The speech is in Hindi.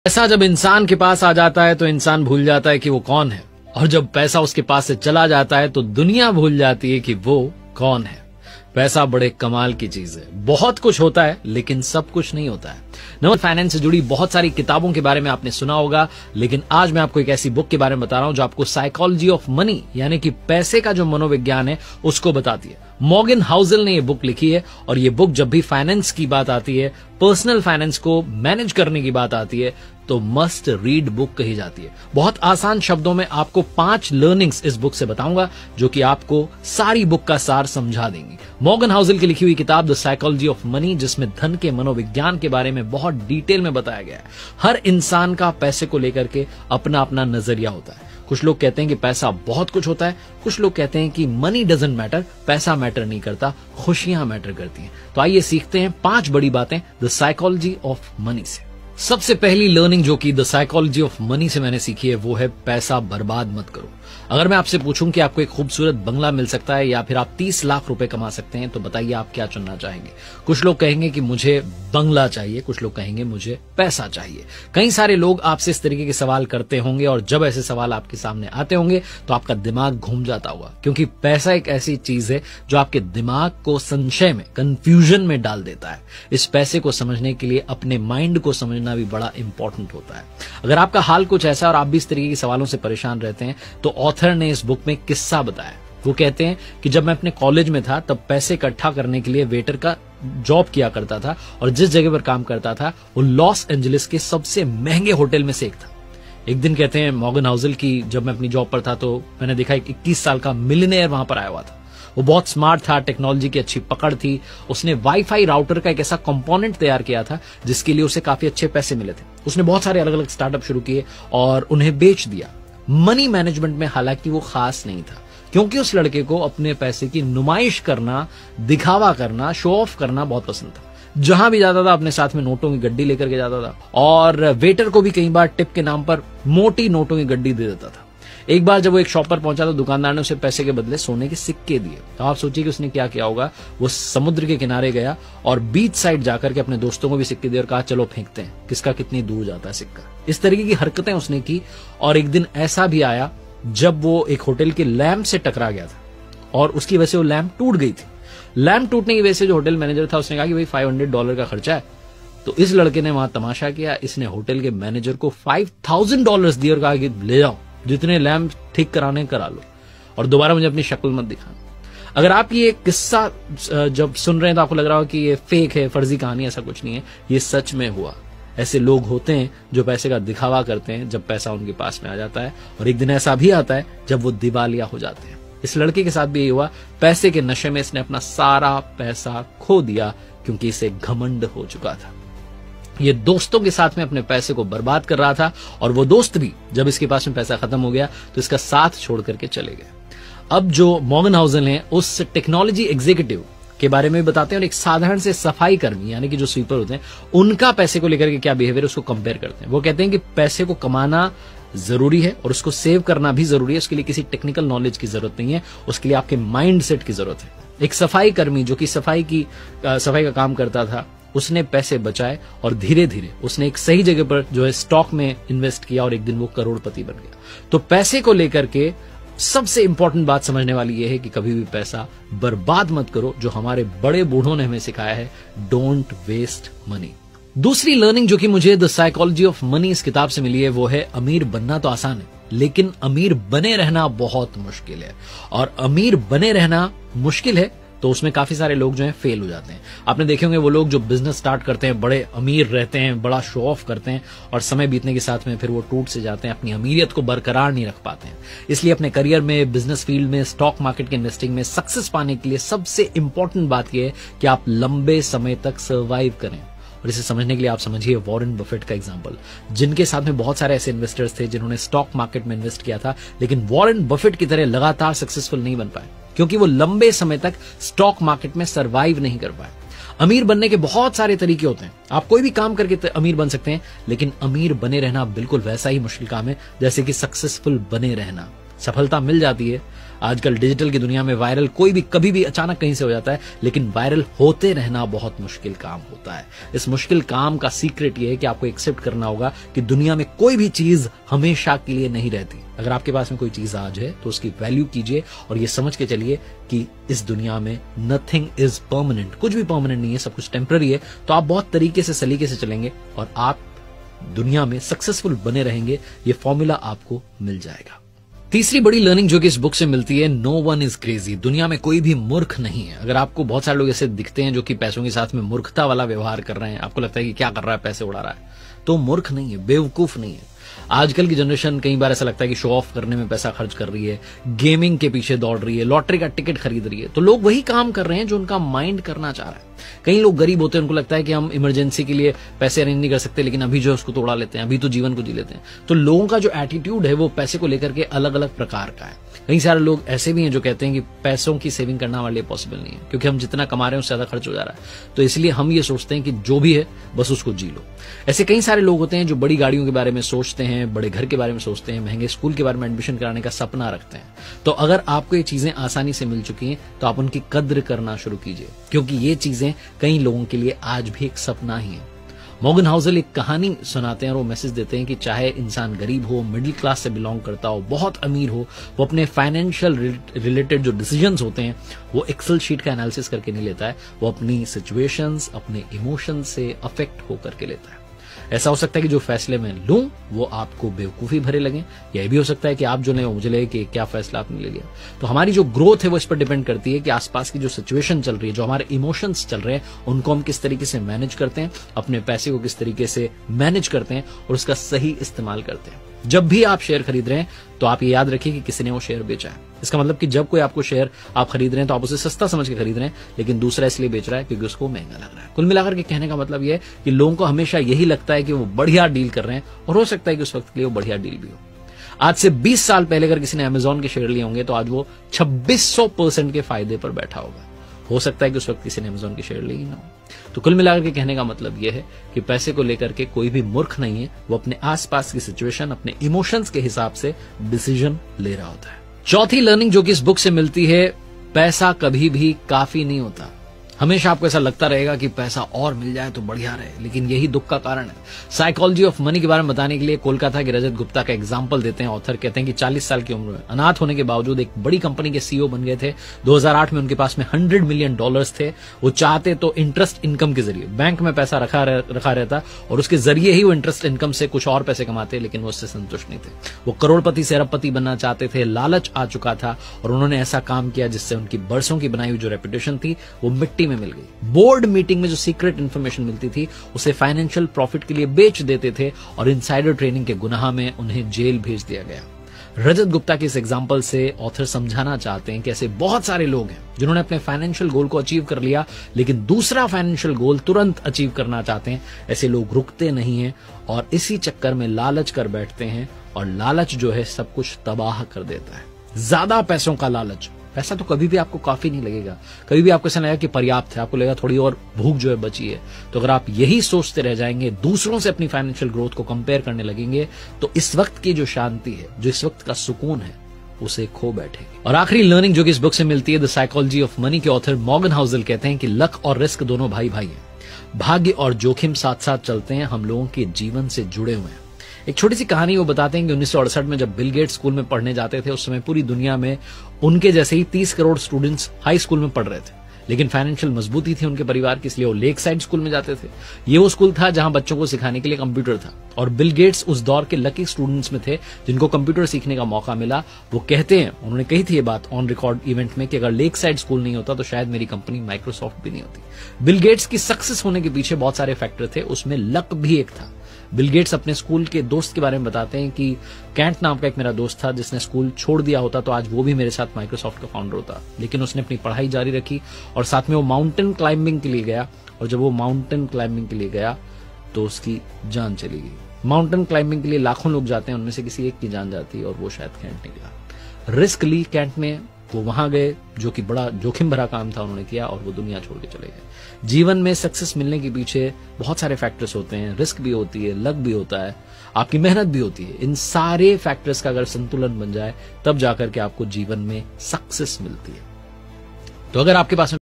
पैसा जब इंसान के पास आ जाता है तो इंसान भूल जाता है कि वो कौन है, और जब पैसा उसके पास से चला जाता है तो दुनिया भूल जाती है कि वो कौन है। पैसा बड़े कमाल की चीज है, बहुत कुछ होता है लेकिन सब कुछ नहीं होता है। नमस्ते, फाइनेंस से जुड़ी बहुत सारी किताबों के बारे में आपने सुना होगा, लेकिन आज मैं आपको एक ऐसी बुक के बारे में बता रहा हूं जो आपको साइकोलॉजी ऑफ मनी यानी कि पैसे का जो मनोविज्ञान है उसको बताती है। मॉर्गन हाउसल ने ये बुक लिखी है, और ये बुक जब भी फाइनेंस की बात आती है, पर्सनल फाइनेंस को मैनेज करने की बात आती है, तो मस्ट रीड बुक कही जाती है। बहुत आसान शब्दों में आपको 5 लर्निंग्स इस बुक से बताऊंगा जो कि आपको सारी बुक का सार समझा देंगी। मॉर्गन हाउसल की लिखी हुई किताब द साइकोलॉजी ऑफ मनी, जिसमें धन के मनोविज्ञान के बारे में बहुत डिटेल में बताया गया है। हर इंसान का पैसे को लेकर के अपना अपना नजरिया होता है। कुछ लोग कहते हैं कि पैसा बहुत कुछ होता है, कुछ लोग कहते हैं कि मनी डजंट मैटर, पैसा मैटर नहीं करता, खुशियां मैटर करती हैं। तो आइए सीखते हैं 5 बड़ी बातें द साइकोलॉजी ऑफ मनी से। सबसे पहली लर्निंग जो कि द साइकोलॉजी ऑफ मनी से मैंने सीखी है वो है पैसा बर्बाद मत करो। अगर मैं आपसे पूछूं कि आपको एक खूबसूरत बंगला मिल सकता है या फिर आप 30 लाख रुपए कमा सकते हैं, तो बताइए आप क्या चुनना चाहेंगे। कुछ लोग कहेंगे कि मुझे बंगला चाहिए, कुछ लोग कहेंगे मुझे पैसा चाहिए। कई सारे लोग आपसे इस तरीके के सवाल करते होंगे, और जब ऐसे सवाल आपके सामने आते होंगे तो आपका दिमाग घूम जाता होगा, क्योंकि पैसा एक ऐसी चीज है जो आपके दिमाग को संशय में, कंफ्यूजन में डाल देता है। इस पैसे को समझने के लिए अपने माइंड को समझना भी बड़ा इंपॉर्टेंट होता है। अगर आपका हाल कुछ ऐसा है और आप भी इस तरीके के सवालों से परेशान रहते हैं, तो ऑथर ने इस बुक में किस्सा बताया। वो कहते हैं कि जब मैं अपने कॉलेज में था तब पैसे इकट्ठा करने के लिए वेटर का जॉब किया करता था, और जिस जगह पर काम करता था वो लॉस एंजलिस के सबसे महंगे होटल में से एक था। एक दिन कहते हैं मॉर्गन हाउसल की जब मैं अपनी जॉब पर था तो मैंने देखा एक 21 साल का मिलियनेयर वहां पर आया हुआ था। वो बहुत स्मार्ट था, टेक्नोलॉजी की अच्छी पकड़ थी। उसने वाईफाई राउटर का एक ऐसा कंपोनेंट तैयार किया था जिसके लिए उसे काफी अच्छे पैसे मिले थे। उसने बहुत सारे अलग अलग स्टार्टअप शुरू किए और उन्हें बेच दिया। मनी मैनेजमेंट में हालांकि वो खास नहीं था, क्योंकि उस लड़के को अपने पैसे की नुमाइश करना, दिखावा करना, शो ऑफ करना बहुत पसंद था। जहां भी जाता था अपने साथ में नोटों की गड्डी लेकर के जाता था, और वेटर को भी कई बार टिप के नाम पर मोटी नोटों की गड्डी दे देता था। एक बार जब वो एक शॉप पर पहुंचा तो दुकानदार ने उसे पैसे के बदले सोने के सिक्के दिए। तो आप सोचिए कि उसने क्या किया होगा। वो समुद्र के किनारे गया और बीच साइड जाकर के अपने दोस्तों को भी सिक्के दिए और कहा चलो फेंकते हैं, किसका कितनी दूर जाता है सिक्का। इस तरीके की हरकतें उसने की, और एक दिन ऐसा भी आया जब वो एक होटल के लैंप से टकरा गया था, और उसकी वजह से वो लैंप टूट गई थी। लैंप टूटने की वजह से जो होटल मैनेजर था उसने कहा कि भाई $500 का खर्चा है। तो इस लड़के ने वहां तमाशा किया। इसने होटल के मैनेजर को $5000 दिए और कहा कि ले जाओ, जितने लैंप ठीक कराने करा लो, और दोबारा मुझे अपनी शक्ल मत दिखाना। अगर आप ये किस्सा जब सुन रहे हैं तो आपको लग रहा हो कि ये फेक है, फर्जी कहानी, ऐसा कुछ नहीं है, ये सच में हुआ। ऐसे लोग होते हैं जो पैसे का दिखावा करते हैं जब पैसा उनके पास में आ जाता है, और एक दिन ऐसा भी आता है जब वो दिवालिया हो जाते हैं। इस लड़के के साथ भी यही हुआ। पैसे के नशे में इसने अपना सारा पैसा खो दिया क्योंकि इसे घमंड हो चुका था। ये दोस्तों के साथ में अपने पैसे को बर्बाद कर रहा था, और वो दोस्त भी जब इसके पास में पैसा खत्म हो गया तो इसका साथ छोड़ करके चले गए। अब जो मॉर्गन हाउसल हैं उस टेक्नोलॉजी एग्जीक्यूटिव के बारे में बताते हैं, और एक साधारण से सफाई कर्मी यानी कि जो स्वीपर होते हैं उनका पैसे को लेकर के क्या बिहेवियर उसको कंपेयर करते हैं। वो कहते हैं कि पैसे को कमाना जरूरी है और उसको सेव करना भी जरूरी है। उसके लिए किसी टेक्निकल नॉलेज की जरूरत नहीं है, उसके लिए आपके माइंड सेट की जरूरत है। एक सफाई कर्मी जो कि सफाई का काम करता था, उसने पैसे बचाए और धीरे धीरे उसने एक सही जगह पर जो है स्टॉक में इन्वेस्ट किया, और एक दिन वो करोड़पति बन गया। तो पैसे को लेकर के सबसे इंपॉर्टेंट बात समझने वाली यह है कि कभी भी पैसा बर्बाद मत करो, जो हमारे बड़े बूढ़ों ने हमें सिखाया है, डोंट वेस्ट मनी। दूसरी लर्निंग जो कि मुझे द साइकोलॉजी ऑफ मनी इस किताब से मिली है वो है अमीर बनना तो आसान है, लेकिन अमीर बने रहना बहुत मुश्किल है। और अमीर बने रहना मुश्किल है तो उसमें काफी सारे लोग जो हैं फेल हो जाते हैं। आपने देखे होंगे वो लोग जो बिजनेस स्टार्ट करते हैं, बड़े अमीर रहते हैं, बड़ा शो ऑफ करते हैं, और समय बीतने के साथ में फिर वो टूट से जाते हैं, अपनी अमीरियत को बरकरार नहीं रख पाते हैं। इसलिए अपने करियर में, बिजनेस फील्ड में, स्टॉक मार्केट के इन्वेस्टिंग में सक्सेस पाने के लिए सबसे इंपॉर्टेंट बात यह है कि आप लंबे समय तक सर्वाइव करें। और इसे समझने के लिए आप समझिए वॉरेन बफेट का एग्जांपल, जिनके साथ में बहुत सारे ऐसे इन्वेस्टर्स थे जिन्होंने स्टॉक मार्केट में इन्वेस्ट किया था, लेकिन वॉरेन बफेट की तरह लगातार सक्सेसफुल नहीं बन पाए, क्योंकि वो लंबे समय तक स्टॉक मार्केट में सर्वाइव नहीं कर पाए। अमीर बनने के बहुत सारे तरीके होते हैं, आप कोई भी काम करके अमीर बन सकते हैं, लेकिन अमीर बने रहना बिल्कुल वैसा ही मुश्किल काम है जैसे कि सक्सेसफुल बने रहना। सफलता मिल जाती है। आजकल डिजिटल की दुनिया में वायरल कोई भी कभी भी अचानक कहीं से हो जाता है, लेकिन वायरल होते रहना बहुत मुश्किल काम होता है। इस मुश्किल काम का सीक्रेट ये है कि आपको एक्सेप्ट करना होगा कि दुनिया में कोई भी चीज हमेशा के लिए नहीं रहती। अगर आपके पास में कोई चीज आज है तो उसकी वैल्यू कीजिए और ये समझ के चलिए कि इस दुनिया में नथिंग इज परमानेंट, कुछ भी परमानेंट नहीं है, सब कुछ टेम्पररी है। तो आप बहुत तरीके से सलीके से चलेंगे और आप दुनिया में सक्सेसफुल बने रहेंगे। ये फॉर्मूला आपको मिल जाएगा। तीसरी बड़ी लर्निंग जो कि इस बुक से मिलती है, नो वन इज क्रेजी। दुनिया में कोई भी मूर्ख नहीं है। अगर आपको बहुत सारे लोग ऐसे दिखते हैं जो कि पैसों के साथ में मूर्खता वाला व्यवहार कर रहे हैं, आपको लगता है कि क्या कर रहा है, पैसे उड़ा रहा है, तो मूर्ख नहीं है, बेवकूफ नहीं है। आजकल की जनरेशन कई बार ऐसा लगता है कि शो ऑफ करने में पैसा खर्च कर रही है, गेमिंग के पीछे दौड़ रही है, लॉटरी का टिकट खरीद रही है। तो लोग वही काम कर रहे हैं जो उनका माइंड करना चाह रहा है। कई लोग गरीब होते हैं, उनको लगता है कि हम इमरजेंसी के लिए पैसे अरेंज नहीं कर सकते, लेकिन अभी जो उसको तो उड़ा लेते हैं, अभी तो जीवन को जी लेते हैं। तो लोगों का जो एटीट्यूड है वो पैसे को लेकर के अलग अलग प्रकार का है। कई सारे लोग ऐसे भी हैं जो कहते हैं कि पैसों की सेविंग करना हमारे लिए पॉसिबल नहीं है, क्योंकि हम जितना कमा रहे हैं उससे ज्यादा खर्च हो जा रहा है। तो इसलिए हम ये सोचते हैं कि जो भी है बस उसको जी लो। ऐसे कई सारे लोग होते हैं जो बड़ी गाड़ियों के बारे में सोचते हैं, बड़े घर के बारे में सोचते हैं, महंगे स्कूल के बारे में एडमिशन कराने का सपना रखते हैं। तो अगर आपको ये चीजें आसानी से मिल चुकी हैं तो आप उनकी कद्र करना शुरू कीजिए, क्योंकि ये चीजें कई लोगों के लिए आज भी एक सपना ही है। मॉर्गन हाउसल एक कहानी सुनाते हैं और वो मैसेज देते हैं कि चाहे इंसान गरीब हो, मिडिल क्लास से बिलोंग करता हो, बहुत अमीर हो, वो अपने फाइनेंशियल रिलेटेड जो डिसीजंस होते हैं वो एक्सेल शीट का एनालिसिस करके नहीं लेता है, वो अपनी सिचुएशंस, अपने इमोशंस से अफेक्ट होकर के लेता है। ऐसा हो सकता है कि जो फैसले मैं लूं वो आपको बेवकूफी भरे लगे, यह भी हो सकता है कि आप जो लें मुझे लगे कि क्या फैसला आपने ले लिया। तो हमारी जो ग्रोथ है वो इस पर डिपेंड करती है कि आसपास की जो सिचुएशन चल रही है, जो हमारे इमोशंस चल रहे हैं, उनको हम किस तरीके से मैनेज करते हैं, अपने पैसे को किस तरीके से मैनेज करते हैं और उसका सही इस्तेमाल करते हैं। जब भी आप शेयर खरीद रहे हैं तो आप ये याद रखिए कि किसी ने वो शेयर बेचा है। इसका मतलब कि जब कोई आपको शेयर आप खरीद रहे हैं तो आप उसे सस्ता समझ के खरीद रहे हैं, लेकिन दूसरा इसलिए बेच रहा है क्योंकि उसको महंगा लग रहा है। कुल मिलाकर के कहने का मतलब यह है कि लोगों को हमेशा यही लगता है कि वो बढ़िया डील कर रहे हैं, और हो सकता है कि उस वक्त के लिए वो बढ़िया डील भी हो। आज से 20 साल पहले अगर किसी ने अमेजॉन के शेयर लिए होंगे तो आज वो 2600% के फायदे पर बैठा होगा। हो सकता है कि उस वक्त किसी ने अमेजॉन के शेयर लिए ही ना हो। तो कुल मिलाकर के कहने का मतलब यह है कि पैसे को लेकर के कोई भी मूर्ख नहीं है, वो अपने आसपास की सिचुएशन, अपने इमोशंस के हिसाब से डिसीजन ले रहा होता है। चौथी लर्निंग जो कि इस बुक से मिलती है, पैसा कभी भी काफी नहीं होता। हमेशा आपको ऐसा लगता रहेगा कि पैसा और मिल जाए तो बढ़िया रहे, लेकिन यही दुख का कारण है। साइकोलॉजी ऑफ मनी के बारे में बताने के लिए कोलकाता के रजत गुप्ता का एग्जांपल देते हैं ऑथर। कहते हैं कि 40 साल की उम्र में अनाथ होने के बावजूद एक बड़ी कंपनी के सीईओ बन गए थे। 2008 में उनके पास में $100 मिलियन थे। वो चाहते तो इंटरेस्ट इनकम के जरिए बैंक में पैसा रखा रहता और उसके जरिए ही वो इंटरेस्ट इनकम से कुछ और पैसे कमाते, लेकिन वो उससे संतुष्ट नहीं थे। वो करोड़पति से अरबपति बनना चाहते थे। लालच आ चुका था और उन्होंने ऐसा काम किया जिससे उनकी बरसों की बनाई हुई जो रेपुटेशन थी वो मिट्टी में मिल गई। बोर्ड मीटिंग में जो सीक्रेट इंफॉर्मेशन मिलती थी उसे फाइनेंशियल प्रॉफिट के लिए बेच देते थे और इनसाइडर ट्रेडिंग के गुनाह में उन्हें जेल भेज दिया गया। रजत गुप्ता के इस एग्जांपल से ऑथर समझाना चाहते हैं कि ऐसे बहुत सारे लोग हैं जिन्होंने अपने फाइनेंशियल गोल को अचीव कर लिया, लेकिन दूसरा फाइनेंशियल गोल तुरंत अचीव करना चाहते हैं। ऐसे लोग रुकते नहीं हैं और इसी चक्कर में लालच कर बैठते हैं, और लालच जो है सब कुछ तबाह कर देता है। ज्यादा पैसों का लालच, पैसा तो कभी भी आपको काफी नहीं लगेगा, कभी भी आपको ऐसा लगेगा कि पर्याप्त है, आपको लगेगा थोड़ी और भूख जो है बची है। तो अगर आप यही सोचते रह जाएंगे, दूसरों से अपनी फाइनेंशियल ग्रोथ को कंपेयर करने लगेंगे, तो इस वक्त की जो शांति है, जो इस वक्त का सुकून है, उसे खो बैठेंगे। और आखिरी लर्निंग जो कि इस बुक से मिलती है, द साइकोलॉजी ऑफ मनी के ऑथर मॉर्गन हाउसल कहते हैं कि लक और रिस्क दोनों भाई भाई हैं। भाग्य और जोखिम साथ साथ चलते हैं, हम लोगों के जीवन से जुड़े हुए हैं। एक छोटी सी कहानी वो बताते हैं कि 1968 में जब बिल गेट्स स्कूल में पढ़ने जाते थे, उस समय पूरी दुनिया में उनके जैसे ही 30 करोड़ स्टूडेंट्स हाई स्कूल में पढ़ रहे थे, लेकिन फाइनेंशियल मजबूती थी उनके परिवार की, इसलिए वो लेक साइड स्कूल में जाते थे। ये वो स्कूल था जहां बच्चों को सिखाने के लिए कंप्यूटर था, और बिल गेट्स उस दौर के लकी स्टूडेंट्स में थे जिनको कंप्यूटर सीखने का मौका मिला। वो कहते हैं, उन्होंने कही थी ये बात ऑन रिकॉर्ड इवेंट में, कि अगर लेक साइड स्कूल नहीं होता तो शायद मेरी कंपनी माइक्रोसॉफ्ट भी नहीं होती। बिल गेट्स की सक्सेस होने के पीछे बहुत सारे फैक्टर थे, उसमें लक भी एक था। बिल गेट्स अपने स्कूल के दोस्त के बारे में बताते हैं कि कैंट नाम का एक मेरा दोस्त था जिसने स्कूल छोड़ दिया होता तो आज वो भी मेरे साथ माइक्रोसॉफ्ट का फाउंडर होता, लेकिन उसने अपनी पढ़ाई जारी रखी और साथ में वो माउंटेन क्लाइंबिंग के लिए गया, और जब वो माउंटेन क्लाइंबिंग के लिए गया तो उसकी जान चली गई। माउंटेन क्लाइंबिंग के लिए लाखों लोग जाते हैं, उनमें से किसी एक की जान जाती है और वो शायद कैंट निकला। रिस्क ली कैंट ने, वो वहां गए, जो कि बड़ा जोखिम भरा काम था, उन्होंने किया और वो दुनिया छोड़ के चले गए। जीवन में सक्सेस मिलने के पीछे बहुत सारे फैक्टर्स होते हैं, रिस्क भी होती है, लक भी होता है, आपकी मेहनत भी होती है। इन सारे फैक्टर्स का अगर संतुलन बन जाए तब जाकर के आपको जीवन में सक्सेस मिलती है। तो अगर आपके पास